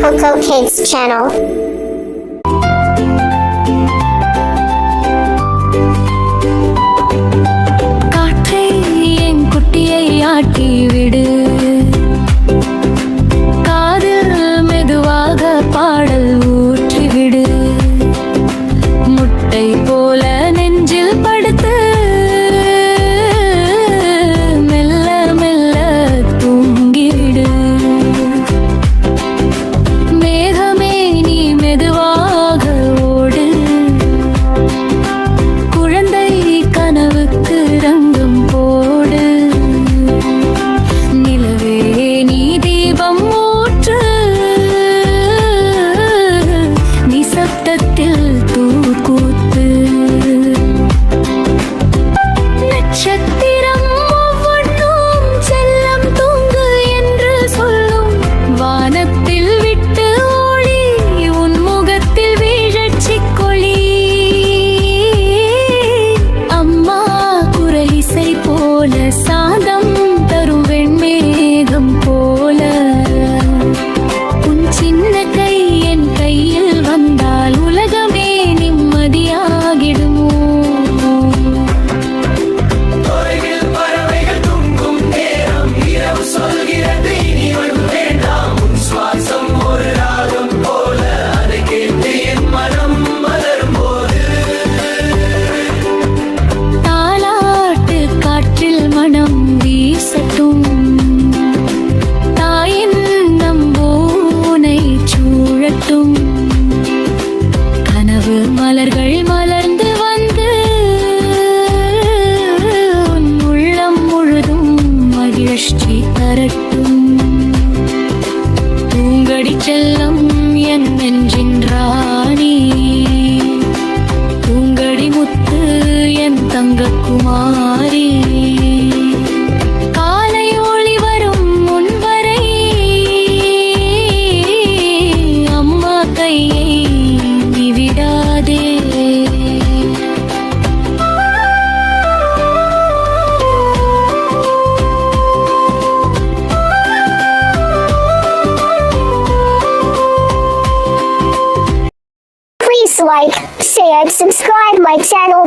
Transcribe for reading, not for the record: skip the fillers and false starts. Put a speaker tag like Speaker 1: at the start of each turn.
Speaker 1: Coco Kids Channel.
Speaker 2: காற்றே என் குட்டியை ஆட்டி விடு, காதில் மெதுவாக பாடல் ஊற்றிவிடு, முட்டை போல நெஞ்சில் படுத்து மெல்ல மெல்ல தூங்கிவிடு. மேகமே நீ மெதுவாக ஓடு, குழந்தை கனவுக்கு ரங்கம் போடு. நிலவே நீ தீபம் ஊற்று, நிசப்தத்தில் தூக்கூத்து. நட்சத்திரம் ஒவ்வொன்றும் செல்லம் தூங்கு என்று சொல்லும், வானத்தில் விட்டு ஓடி உன் முகத்தில் வீழச்சிக் கொளி. அம்மா குரலிசை போல, சாதம் தரும் வெண்மேகம் போல, உன் சின்ன கை என் கையில் வந்தால் உலகமே நிம்மதியாகிடுமோ.
Speaker 3: தொலைவில் பறவைகள் தூங்கும் நேரம், இரவு சொல்கிறது இனி ஓய்வு வேண்டாம். உன் சுவாசம் ஒரு ராகம் போல, அதை கேட்டு என் மனம் மலரும் போது.
Speaker 2: தாலாட்டு காற்றில் மனம் வீசட்டும், தாயின் நம்பூனை சூழட்டும். கனவு மலர்கள் மலர்ந்து வந்து உன் உள்ளம் முழுதும் மகிழ்ச்சி தரட்டும். தூங்கடி செல்லம் என் நெஞ்சின் ராணி, தூங்கடி முத்து என் தங்கக்குமாரி. காலை ஒளி வரும் முன்வரை அம்மா கையை நீ விடாதே.
Speaker 1: Please like, share, and subscribe my channel.